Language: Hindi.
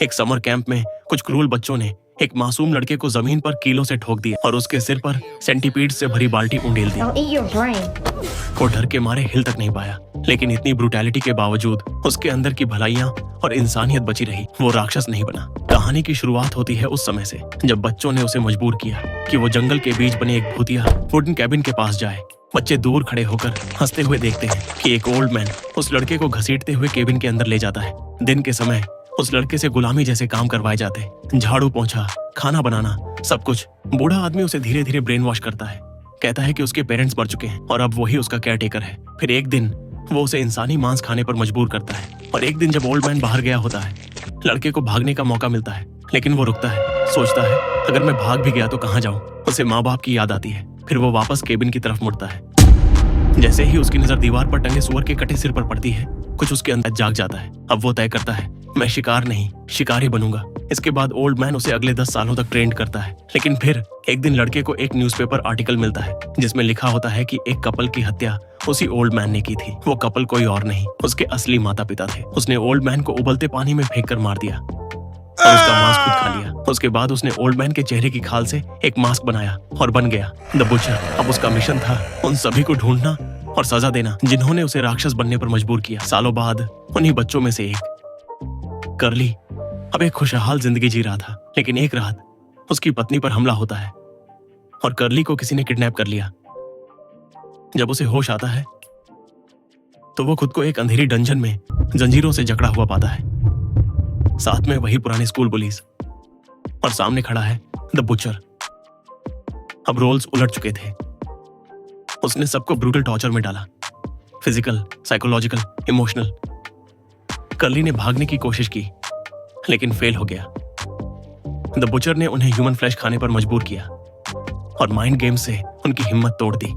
एक समर कैंप में कुछ क्रूर बच्चों ने एक मासूम लड़के को जमीन पर कीलों से ठोक दिया और उसके सिर पर सेंटीपीड से भरी बाल्टी उंडेल दी। I'll eat your brain. वो डर के मारे हिल तक नहीं पाया, लेकिन इतनी ब्रुटैलिटी के बावजूद उसके अंदर की भलाइयां और इंसानियत बची रही। वो राक्षस नहीं बना। कहानी की शुरुआत होती है उस समय से जब बच्चों ने उसे मजबूर किया कि वो जंगल के बीच बने एक भूतिया वुडन कैबिन के पास जाए। बच्चे दूर खड़े होकर हंसते हुए देखते हैं कि एक ओल्ड मैन उस लड़के को घसीटते हुए केबिन के अंदर ले जाता है। दिन के समय उस लड़के से गुलामी जैसे काम करवाए जाते, झाड़ू पोंछा, खाना बनाना, सब कुछ। बूढ़ा आदमी उसे धीरे धीरे ब्रेन वॉश करता है, कहता है कि उसके पेरेंट्स मर चुके हैं और अब वही उसका केयर टेकर है। फिर एक दिन वो उसे इंसानी मांस खाने पर मजबूर करता है और एक दिन जब ओल्ड मैन बाहर गया होता है, लड़के को भागने का मौका मिलता है, लेकिन वो रुकता है, सोचता है अगर मैं भाग भी गया तो कहाँ जाऊं। उसे माँ बाप की याद आती है। फिर वो वापस केबिन की तरफ मुड़ता है। जैसे ही उसकी नजर दीवार पर टंगे सुअर के कटे सिर पर पड़ती है, कुछ उसके अंदर जाग जाता है। अब वो तय करता है मैं शिकार नहीं शिकारी बनूंगा। इसके बाद ओल्ड मैन उसे अगले 10 सालों तक ट्रेंड करता है। लेकिन फिर एक दिन लड़के को एक न्यूज़पेपर आर्टिकल मिलता है जिसमें लिखा होता है कि एक कपल की हत्या उसी ओल्ड मैन ने की थी। वो कपल कोई और नहीं, उसके असली माता पिता थे। उसने ओल्ड मैन को उबलते पानी में फेंक कर मार दिया और उसका मांस खुद खा लिया। उसके बाद उसने ओल्ड मैन के चेहरे की खाल से एक मास्क बनाया और बन गया द बुचर। अब उसका मिशन था उन सभी को ढूंढना और सजा देना जिन्होंने उसे राक्षस बनने पर मजबूर किया। सालों बाद उन्हीं बच्चों में से एक कर्ली अब एक खुशहाल जिंदगी जी रहा था, लेकिन एक रात उसकी पत्नी पर हमला होता है और कर्ली को किसी ने किडनैप कर लिया। जब उसे होश आता है तो वो खुद को एक अंधेरी डंजन में जंजीरों से जकड़ा हुआ पाता है। साथ में वही पुराने स्कूल पुलिस और सामने खड़ा है द बुचर। अब रोल्स उलट चुके थे। उसने सबको ब्रूटल टॉर्चर में डाला, फिजिकल, साइकोलॉजिकल, इमोशनल। कर्ली ने भागने की कोशिश की लेकिन फेल हो गया। द बुचर ने उन्हें ह्यूमन फ्लैश खाने पर मजबूर किया और माइंड गेम से उनकी हिम्मत तोड़ दी।